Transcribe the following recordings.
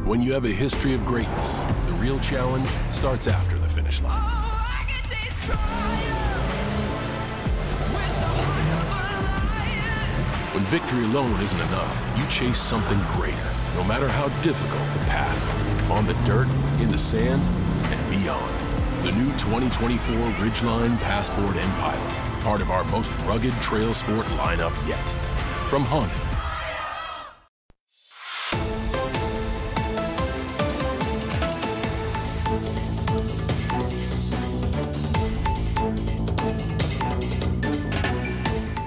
When you have a history of greatness, the real challenge starts after the finish line. When victory alone isn't enough, you chase something greater, no matter how difficult the path. On the dirt, in the sand, and beyond. The new 2024 Ridgeline, Passport, and Pilot, part of our most rugged trail sport lineup yet. From Honda.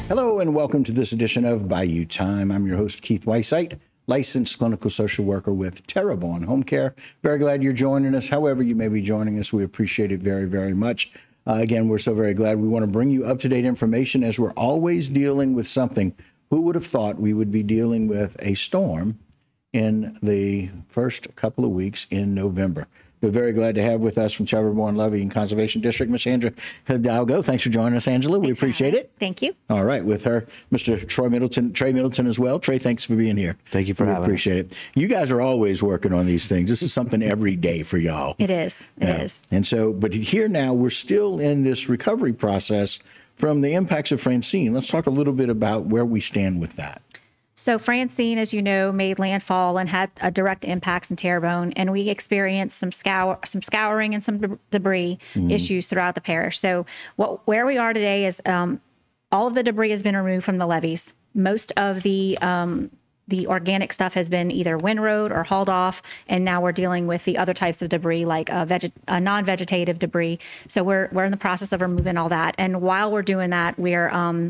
Hello and welcome to this edition of Bayou Time. I'm your host, Keith Weissite, licensed clinical social worker with Terrebonne Home Care. Very glad you're joining us. However you may be joining us, we appreciate it very, very much. Again, we're so very glad. We want to bring you up-to-date information as we're always dealing with something. Who would have thought we would be dealing with a storm in the first couple of weeks in November? We're very glad to have with us from Terrebonne, Levee and Conservation District, Ms. Angela Hidalgo. Thanks for joining us, Angela. We appreciate it. Thank you. All right. With her, Mr. Trey Middleton as well. Trey, thanks for being here. Thank you for having us. We appreciate it. You guys are always working on these things. This is something every day for y'all. It is. It is. And so, but here now, we're still in this recovery process from the impacts of Francine. Let's talk a little bit about where we stand with that. So Francine, as you know, made landfall and had a direct impacts in Terrebonne, and we experienced some scouring and some debris issues throughout the parish. So where we are today is all of the debris has been removed from the levees. Most of the organic stuff has been either windrowed or hauled off, and now we're dealing with the other types of debris, like non-vegetative debris. So we're in the process of removing all that. And while we're doing that, we're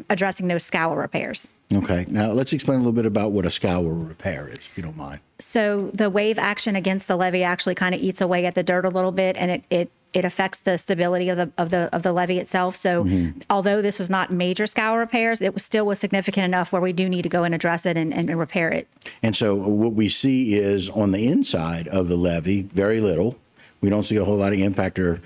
addressing those scour repairs. Okay. Now, let's explain a little bit about what a scour repair is, if you don't mind. So the wave action against the levee actually kind of eats away at the dirt a little bit, and it affects the stability of the levee itself. So although this was not major scour repairs, it was still significant enough where we do need to go and address it and repair it. And so what we see is on the inside of the levee, very little. We don't see a whole lot of impact or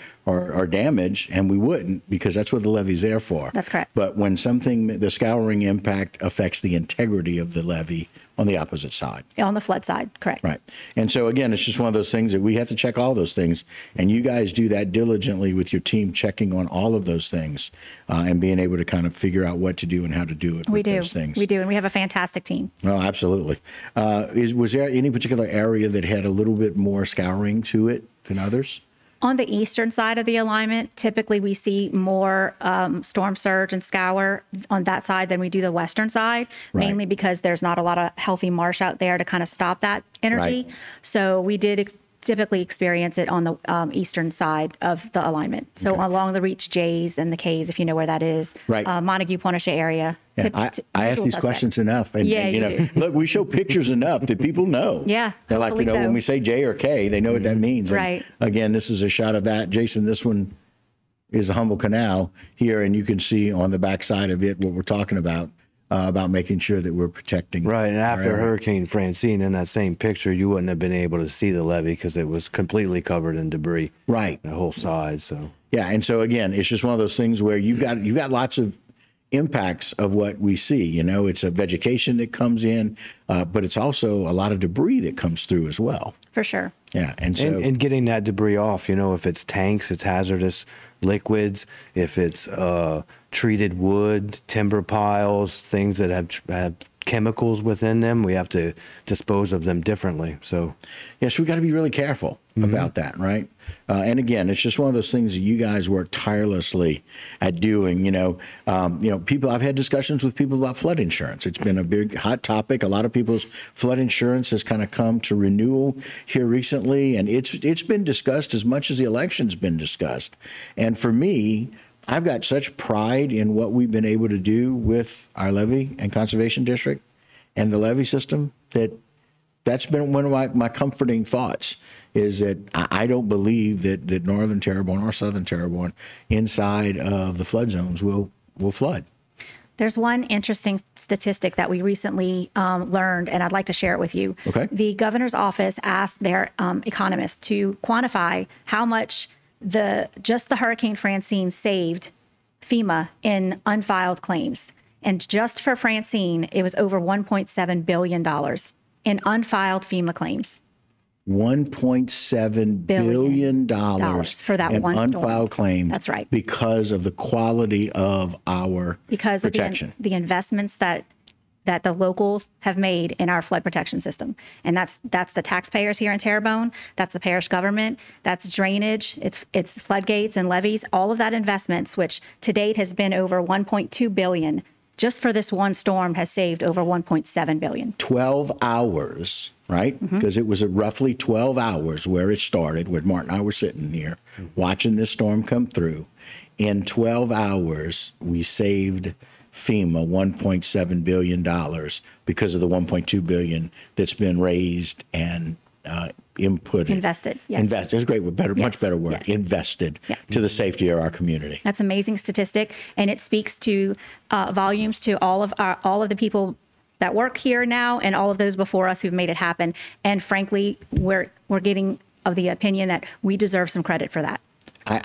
damage, and we wouldn't, because that's what the levee's there for. That's correct. But when the scouring impact affects the integrity of the levee on the opposite side. On the flood side, correct. Right. And so, again, it's just one of those things that we have to check all those things. And you guys do that diligently with your team, checking on all of those things and being able to kind of figure out what to do and how to do it with those things. We do. And we have a fantastic team. Oh, absolutely. Was there any particular area that had a little bit more scouring to it than others? On the eastern side of the alignment, typically we see more storm surge and scour on that side than we do the western side, mainly because there's not a lot of healthy marsh out there to kind of stop that energy. Right. So we did typically experience it on the eastern side of the alignment. So along the Reach J's and the K's, if you know where that is, Montague, Pointe area. Yeah, I ask these questions enough. And, look, we show pictures enough that people know. Yeah. They're like, when we say J or K, they know what that means. Right. And again, this is a shot of that. Jason, this one is the Humble Canal here, and you can see on the backside of it what we're talking about making sure that we're protecting. Right. And after Hurricane Francine, in that same picture, you wouldn't have been able to see the levee because it was completely covered in debris. Right. The whole side. So. Yeah. And so, again, it's just one of those things where you've got lots of impacts of what we see. You know, it's a vegetation that comes in, but it's also a lot of debris that comes through as well. For sure. Yeah. And so and getting that debris off, if it's tanks, it's hazardous liquids, if it's treated wood, timber piles, things that have chemicals within them, we have to dispose of them differently. So yes, we got to be really careful about that, right? And again, it's just one of those things that you guys work tirelessly at doing. People. I've had discussions with people about flood insurance. It's been a big hot topic. A lot of people's flood insurance has kind of come to renewal here recently, and it's been discussed as much as the election's been discussed. And for me, I've got such pride in what we've been able to do with our levee and conservation district and the levee system that's been one of my comforting thoughts, is that I don't believe that northern Terrebonne or southern Terrebonne inside of the flood zones will flood. There's one interesting statistic that we recently learned, and I'd like to share it with you. Okay. The governor's office asked their economists to quantify how much just the Hurricane Francine saved FEMA in unfiled claims. And just for Francine, it was over $1.7 billion in unfiled FEMA claims. $1.7 billion for that in one unfiled claims. That's right. Because of the quality of our protection. Of the investments that the locals have made in our flood protection system. And that's the taxpayers here in Terrebonne, that's the parish government, that's drainage, it's floodgates and levees, all of that investments, which to date has been over $1.2 billion. Just for this one storm has saved over $1.7 billion. 12 hours, right? Because it was roughly 12 hours where it started, where Martin and I were sitting here watching this storm come through. In 12 hours, we saved FEMA $1.7 billion because of the $1.2 billion that's been raised and inputted. Invested, yes. Invested. That's great. Much better word. Yes. Invested to the safety of our community. That's an amazing statistic, and it speaks to volumes to all of the people that work here now and all of those before us who've made it happen. And frankly, we're getting of the opinion that we deserve some credit for that.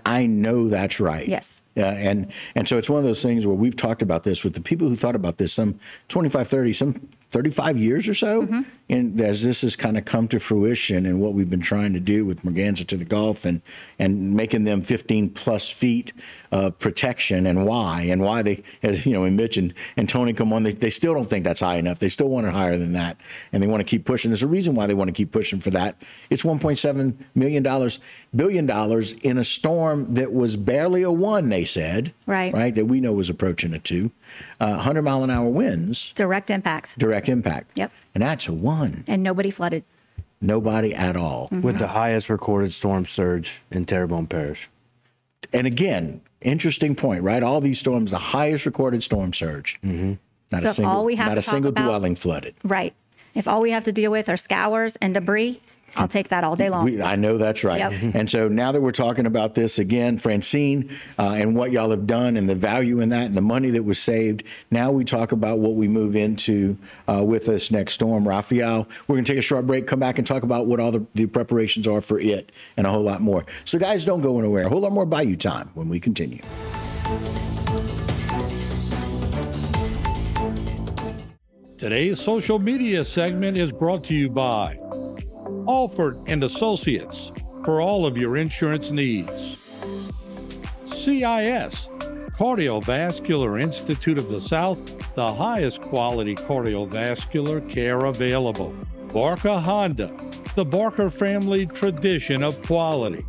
I know that's right. Yes. And so it's one of those things where we've talked about this with the people who thought about this some 25, 30, some 35 years or so. And as this has kind of come to fruition and what we've been trying to do with Merganza to the Gulf and making them 15 plus feet of protection and why they, as you know, Mitch and Tony come on, they still don't think that's high enough. They still want it higher than that. And they want to keep pushing. There's a reason why they want to keep pushing for that. It's $1.7 billion in a storm that was barely a 1, they said. Right. That we know was approaching a 2. 100-mile-an-hour winds. Direct impact. Yep. And that's a 1. And nobody flooded. Nobody at all. With the highest recorded storm surge in Terrebonne Parish. And again, interesting point, right? All these storms, the highest recorded storm surge. Not a single dwelling flooded. Right. If all we have to deal with are scours and debris, I'll take that all day long. I know that's right. Yep. And so now that we're talking about this again, Francine, and what y'all have done and the value in that and the money that was saved, now we talk about what we move into with this next storm. Rafael, we're going to take a short break, come back and talk about what all the preparations are for it and a whole lot more. So guys, don't go anywhere. A whole lot more Bayou time when we continue. Today's social media segment is brought to you by Alford and Associates for all of your insurance needs. CIS, Cardiovascular Institute of the South, the highest quality cardiovascular care available. Barker Honda, the Barker family tradition of quality.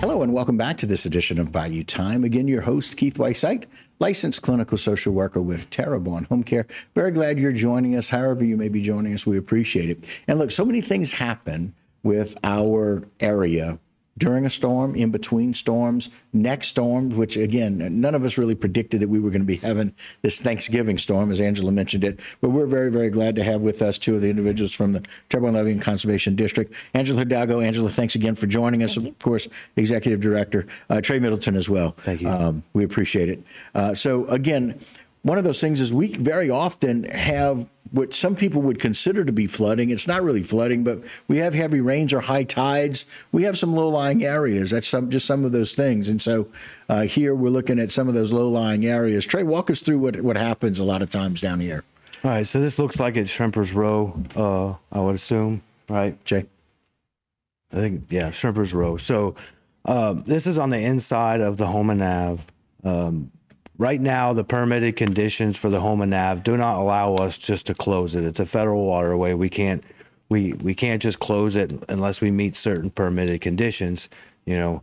Hello and welcome back to this edition of Bayou Time. Again, your host, Keith Whiteside, licensed clinical social worker with Terrebonne Home Care. Very glad you're joining us. However you may be joining us, we appreciate it. And look, so many things happen with our area during a storm, in between storms, next storms, which again, none of us really predicted that we were going to be having this Thanksgiving storm, as Angela mentioned it. But we're very, very glad to have with us two of the individuals from the Terrebonne Levee and Conservation District. Angela Hidalgo. Angela, thanks again for joining us. Of course, Executive Director Trey Middleton as well. Thank you. We appreciate it. So again, one of those things is we very often have what some people would consider to be flooding. It's not really flooding, but we have heavy rains or high tides. We have some low-lying areas. That's just some of those things. And so here we're looking at some of those low-lying areas. Trey, walk us through what happens a lot of times down here. All right, so this looks like it's Shrimpers Row, I would assume, right? Jay? I think, yeah, Shrimpers Row. So this is on the inside of the Houma Nav. Right now, the permitted conditions for the Houma Nav do not allow us just to close it. It's a federal waterway. We can't just close it unless we meet certain permitted conditions, you know.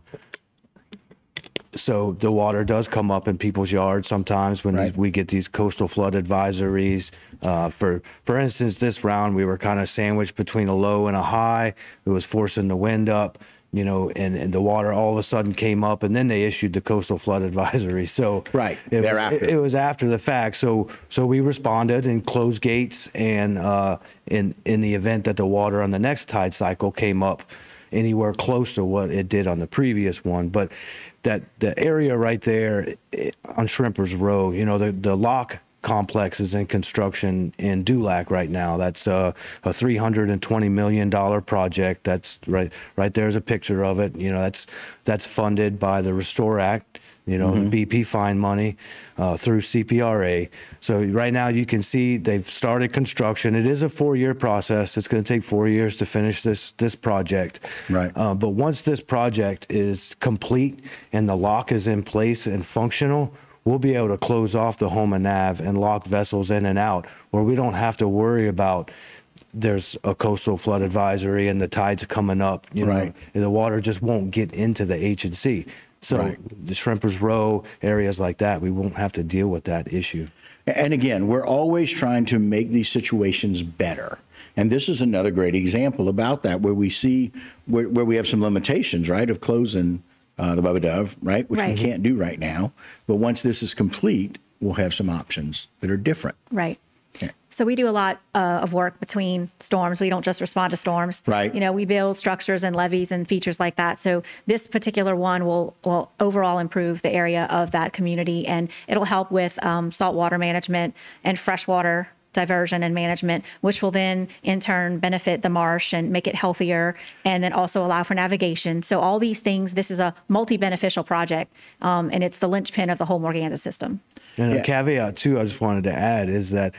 So the water does come up in people's yards sometimes when we get these coastal flood advisories. For instance, this round we were kind of sandwiched between a low and a high. It was forcing the wind up, you know, and the water all of a sudden came up, and then they issued the coastal flood advisory. So it was after the fact. So we responded and closed gates, and in the event that the water on the next tide cycle came up anywhere close to what it did on the previous one. But that the area right there on Shrimpers Row, you know, the lock complex is in construction in Dulac right now. That's a $320 million project. That's right there's a picture of it. You know, that's funded by the Restore Act. You know, the BP fine money through CPRA. So right now you can see they've started construction. It is a 4-year process. It's going to take 4 years to finish this project. Right. But once this project is complete and the lock is in place and functional, we'll be able to close off the Houma Nav and lock vessels in and out, where we don't have to worry about there's a coastal flood advisory and the tides are coming up. You know, the water just won't get into the H&C. So the Shrimpers Row, areas like that, we won't have to deal with that issue. And again, we're always trying to make these situations better. And this is another great example about that, where we see where we have some limitations, right, of closing the Bubba Dove, right, which we can't do right now. But once this is complete, we'll have some options that are different. Right. So we do a lot of work between storms. We don't just respond to storms. Right. You know, we build structures and levees and features like that. So this particular one will overall improve the area of that community, and it'll help with saltwater management and freshwater diversion and management, which will then in turn benefit the marsh and make it healthier, and then also allow for navigation. So all these things, this is a multi-beneficial project, and it's the linchpin of the whole Morganza system. And a caveat too, I just wanted to add, is that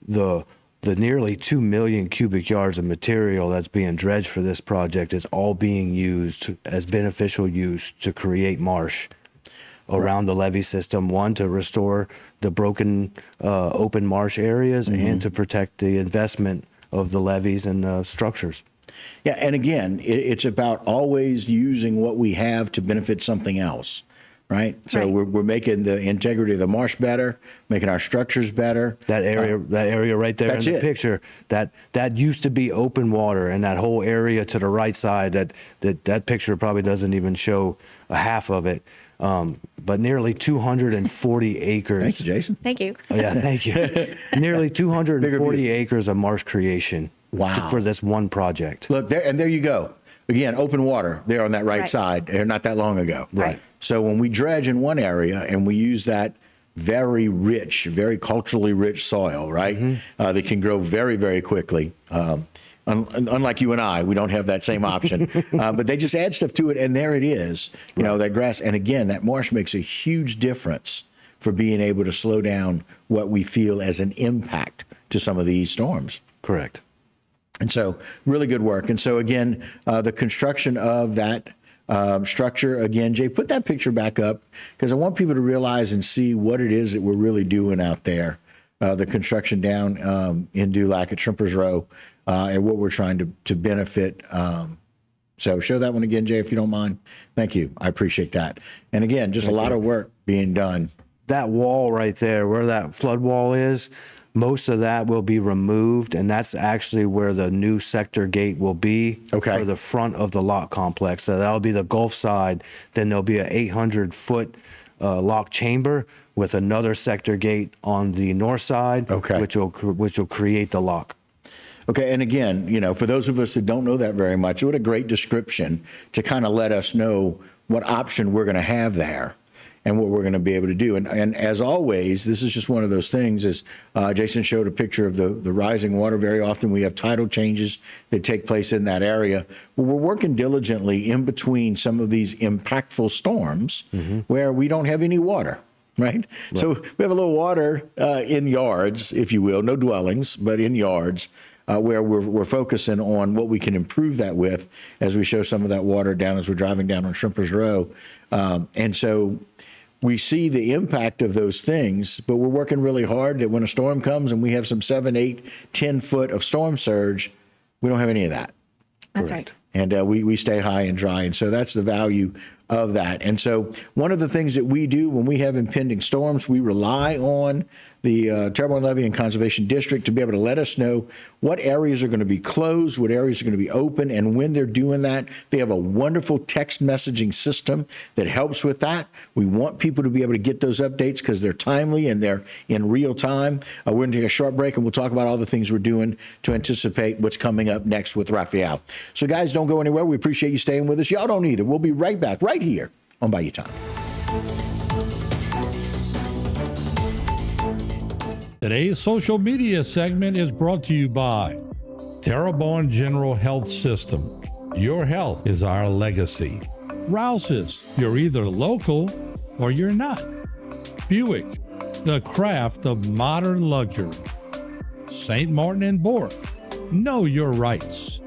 the nearly 2 million cubic yards of material that's being dredged for this project is all being used as beneficial use to create marsh around the levee system. One, to restore the broken open marsh areas, and to protect the investment of the levees and structures. Yeah, and again, it's about always using what we have to benefit something else. Right. So we're making the integrity of the marsh better, making our structures better. That area right there in the picture, that used to be open water, and that whole area to the right side, that picture probably doesn't even show a half of it. But nearly 240 acres. Thank you, Jason. Thank you. Oh, yeah, thank you. Nearly 240 acres of marsh creation. Wow. For this one project. Look, there you go. Again, open water there on that right side, not that long ago. Right. So when we dredge in one area and we use that very rich, very culturally rich soil, right, that can grow very, very quickly. Unlike you and I, we don't have that same option. But they just add stuff to it, and there it is. You know, that grass. And again, that marsh makes a huge difference for being able to slow down what we feel as an impact to some of these storms. Correct. And so really good work. And so, again, the construction of that structure, again, Jay, put that picture back up, because I want people to realize and see what it is that we're really doing out there. The construction down in Dulac at Shrimpers Row, and what we're trying to benefit. So show that one again, Jay, if you don't mind. Thank you. I appreciate that. And again, just a lot of work being done. That wall right there, where that flood wall is, most of that will be removed, and that's actually where the new sector gate will be for the front of the lock complex. So that'll be the Gulf side. Then there'll be an 800-foot lock chamber with another sector gate on the north side, which will create the lock. Okay, and again, you know, for those of us that don't know that very much, what a great description to kind of let us know what option we're going to have there and what we're going to be able to do. And as always, this is just one of those things, as Jason showed a picture of the rising water. Very often we have tidal changes that take place in that area. Well, we're working diligently in between some of these impactful storms where we don't have any water. Right? So we have a little water in yards, if you will, no dwellings, but in yards, where we're focusing on what we can improve that with, as we show some of that water down as we're driving down on Shrimpers Row. And so we see the impact of those things, but we're working really hard that when a storm comes and we have some 7, 8, 10 foot of storm surge, we don't have any of that. That's right. And we stay high and dry. And so that's the value of that. And so one of the things that we do when we have impending storms, we rely on the Terrebonne Levee and Conservation District to be able to let us know what areas are going to be closed, what areas are going to be open, and when they're doing that. They have a wonderful text messaging system that helps with that. We want people to be able to get those updates because they're timely and they're in real time. We're going to take a short break, and we'll talk about all the things we're doing to anticipate what's coming up next with Rafael. So, guys, don't go anywhere. We appreciate you staying with us. Y'all don't either. We'll be right back right here on Bayou Time. Today's social media segment is brought to you by Terrebonne General Health System. Your health is our legacy. Rouse's, you're either local or you're not. Buick, the craft of modern luxury. St. Martin and Bork, know your rights.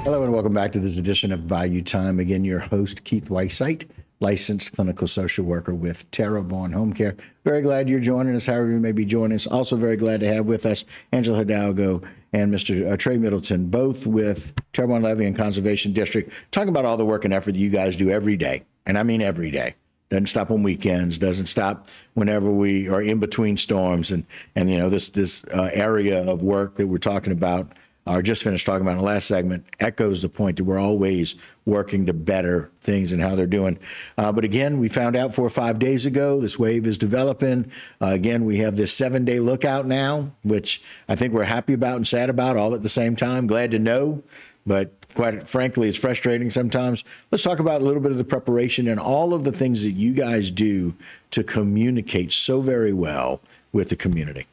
Hello and welcome back to this edition of Bayou Time. Again, your host, Keith Weissite, licensed clinical social worker with Terrebonne Home Care. Very glad you're joining us, however you may be joining us. Also very glad to have with us Angela Hidalgo and Mr. Trey Middleton, both with Terrebonne Levee and Conservation District, talking about all the work and effort that you guys do every day. And I mean every day. Doesn't stop on weekends, doesn't stop whenever we are in between storms. And you know, this area of work that we're talking about, or just finished talking about in the last segment, echoes the point that we're always working to better things and how they're doing. But again, we found out 4 or 5 days ago, this wave is developing. Again, we have this 7-day lookout now, which I think we're happy about and sad about all at the same time. Glad to know, but quite frankly, it's frustrating sometimes. Let's talk about a little bit of the preparation and all of the things that you guys do to communicate so very well with the community.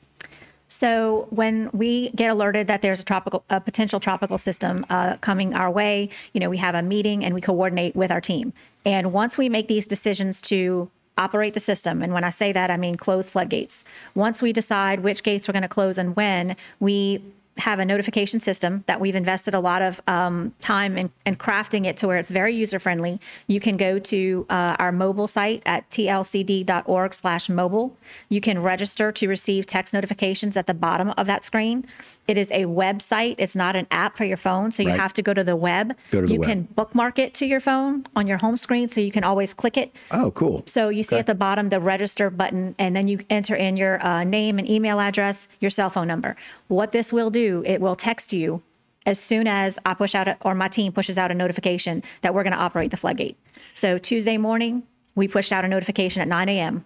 So when we get alerted that there's a potential tropical system coming our way, you know, we have a meeting and we coordinate with our team. And once we make these decisions to operate the system, and when I say that, I mean close floodgates. Once we decide which gates we're going to close and when, we have a notification system that we've invested a lot of time in crafting it to where it's very user-friendly. You can go to our mobile site at tlcd.org/mobile. You can register to receive text notifications at the bottom of that screen. It is a website. It's not an app for your phone, so you have to go to the web. You can bookmark it to your phone on your home screen, so you can always click it. Oh, cool. So you see at the bottom the register button, and then you enter in your name and email address, your cell phone number. What this will do, it will text you as soon as I push out, or my team pushes out a notification that we're going to operate the floodgate. So Tuesday morning, we pushed out a notification at 9 a.m.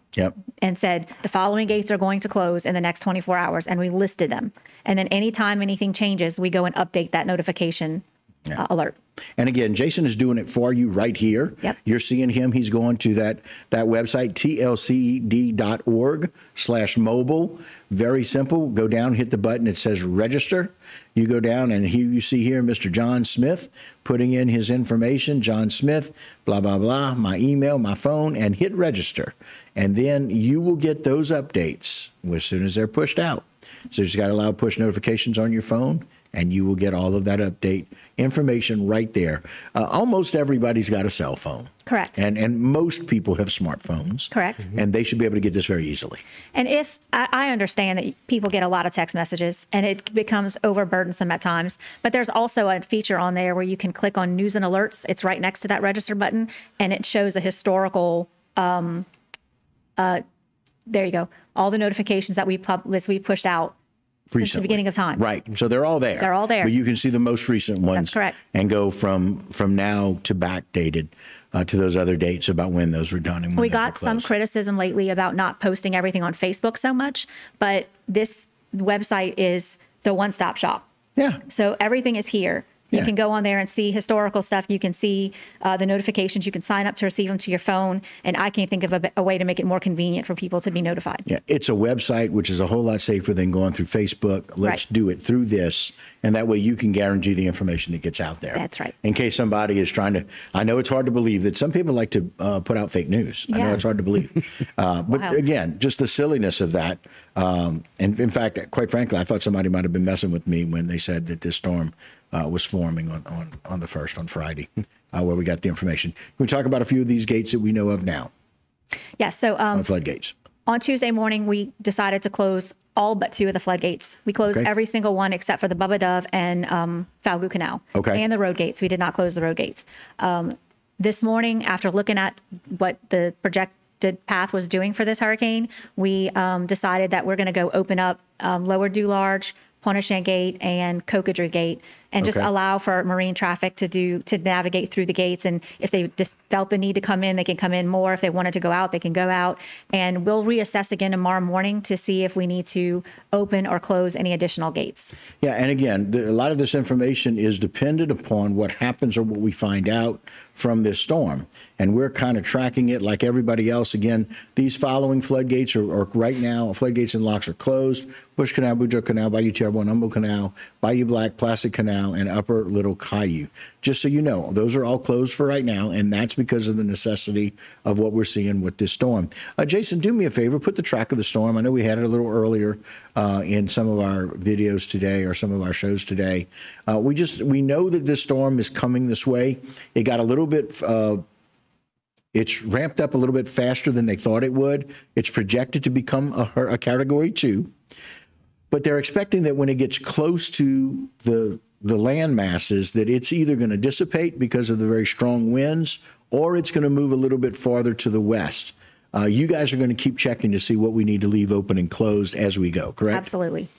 And said the following gates are going to close in the next 24 hours, and we listed them. And then anytime anything changes, we go and update that notification alert. And again, Jason is doing it for you right here. You're seeing him. He's going to that website, tlcd.org/mobile. Very simple. Go down, hit the button. It says register. You go down, and here you see here Mr. John Smith putting in his information. John Smith, blah, blah, blah, my email, my phone, and hit register. And then you will get those updates as soon as they're pushed out. So you just got to allow push notifications on your phone, and you will get all of that update information right there. Almost everybody's got a cell phone. Correct. And most people have smartphones. Correct. And they should be able to get this very easily. And if I understand that people get a lot of text messages and it becomes overburdensome at times, but there's also a feature on there where you can click on news and alerts. It's right next to that register button, and it shows a historical, there you go, all the notifications that we pushed out since the beginning of time. Right. So they're all there. They're all there. But you can see the most recent ones. That's correct. And go from now to backdated to those other dates about when those were done. And when we got some criticism lately about not posting everything on Facebook so much, but this website is the one-stop shop. Yeah. So everything is here. You can go on there and see historical stuff. You can see the notifications. You can sign up to receive them to your phone. And I can think of a way to make it more convenient for people to be notified. Yeah, it's a website, which is a whole lot safer than going through Facebook. Let's do it through this. And that way you can guarantee the information that gets out there. That's right. In case somebody is trying to, I know it's hard to believe that some people like to put out fake news. I know it's hard to believe. But again, just the silliness of that. And in fact, quite frankly, I thought somebody might have been messing with me when they said that this storm was forming on the 1st, on Friday, where we got the information. Can we talk about a few of these gates that we know of now? Yeah, so floodgates. On Tuesday morning, we decided to close all but 2 of the floodgates. We closed every single one except for the Bubba Dove and Falgout Canal and the road gates. We did not close the road gates. This morning, after looking at what the projected path was doing for this hurricane, we decided that we're going to go open up Lower Dularge, Pontchartrain Gate, and Cocodrie Gate and just allow for marine traffic to navigate through the gates. And if they just felt the need to come in, they can come in more. If they wanted to go out, they can go out. And we'll reassess again tomorrow morning to see if we need to open or close any additional gates. Yeah, and again, a lot of this information is dependent upon what happens or what we find out from this storm. And we're kind of tracking it like everybody else. Again, these following floodgates are right now, floodgates and locks are closed. Bush Canal, Boudreaux Canal, Bayou Terrebonne, Humboldt Canal, Bayou Black, Placid Canal, and Upper Little Caillou. Just so you know, those are all closed for right now, and that's because of the necessity of what we're seeing with this storm. Jason, do me a favor, put the track of the storm. I know we had it a little earlier in some of our videos today or some of our shows today. We know that this storm is coming this way. It got a little bit it's ramped up a little bit faster than they thought it would. It's projected to become a Category 2. But they're expecting that when it gets close to the land masses, that it's either going to dissipate because of the very strong winds, or it's going to move a little bit farther to the west. You guys are going to keep checking to see what we need to leave open and closed as we go, correct? Absolutely.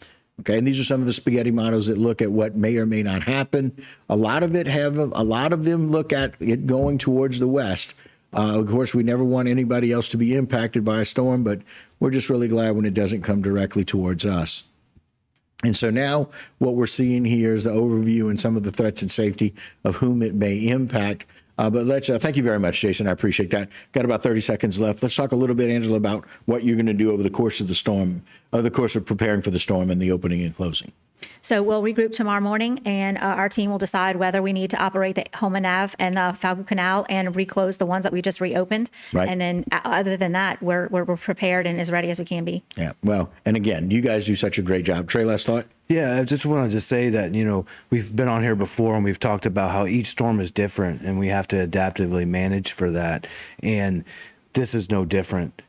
Okay, and these are some of the spaghetti models that look at what may or may not happen. A lot of them look at it going towards the west. Of course, we never want anybody else to be impacted by a storm, but we're just really glad when it doesn't come directly towards us. And so now what we're seeing here is the overview and some of the threats and safety of whom it may impact. But let's thank you very much, Jason. I appreciate that. Got about 30 seconds left. Let's talk a little bit, Angela, about what you're going to do over the course of the storm, the course of preparing for the storm and the opening and closing. So we'll regroup tomorrow morning, and our team will decide whether we need to operate the Houma Nav and the Falcon Canal and reclose the ones that we just reopened. Right. And then other than that, we're prepared and as ready as we can be. Yeah. Well, and again, you guys do such a great job. Trey, last thought? Yeah, I just wanted to say that, we've been on here before and we've talked about how each storm is different and we have to adaptively manage for that. And this is no different.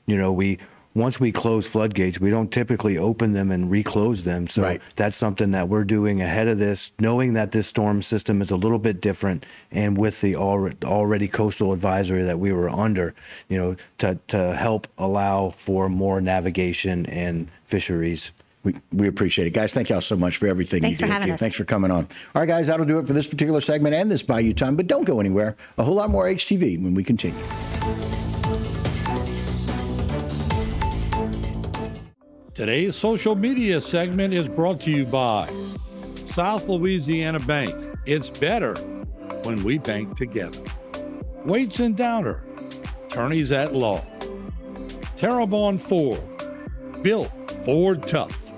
Once we close floodgates, we don't typically open them and reclose them. So that's something that we're doing ahead of this, knowing that this storm system is a little bit different, and with the already coastal advisory that we were under, to help allow for more navigation and fisheries. We appreciate it. Guys, thank y'all so much for everything Thanks you do. for having us. Thanks for coming on. All right, guys, that'll do it for this particular segment and this Bayou Time, but don't go anywhere. A whole lot more HTV when we continue. Today's social media segment is brought to you by South Louisiana Bank. It's better when we bank together. Waits and Downer, attorneys at law. Terrebonne Ford, built Ford tough.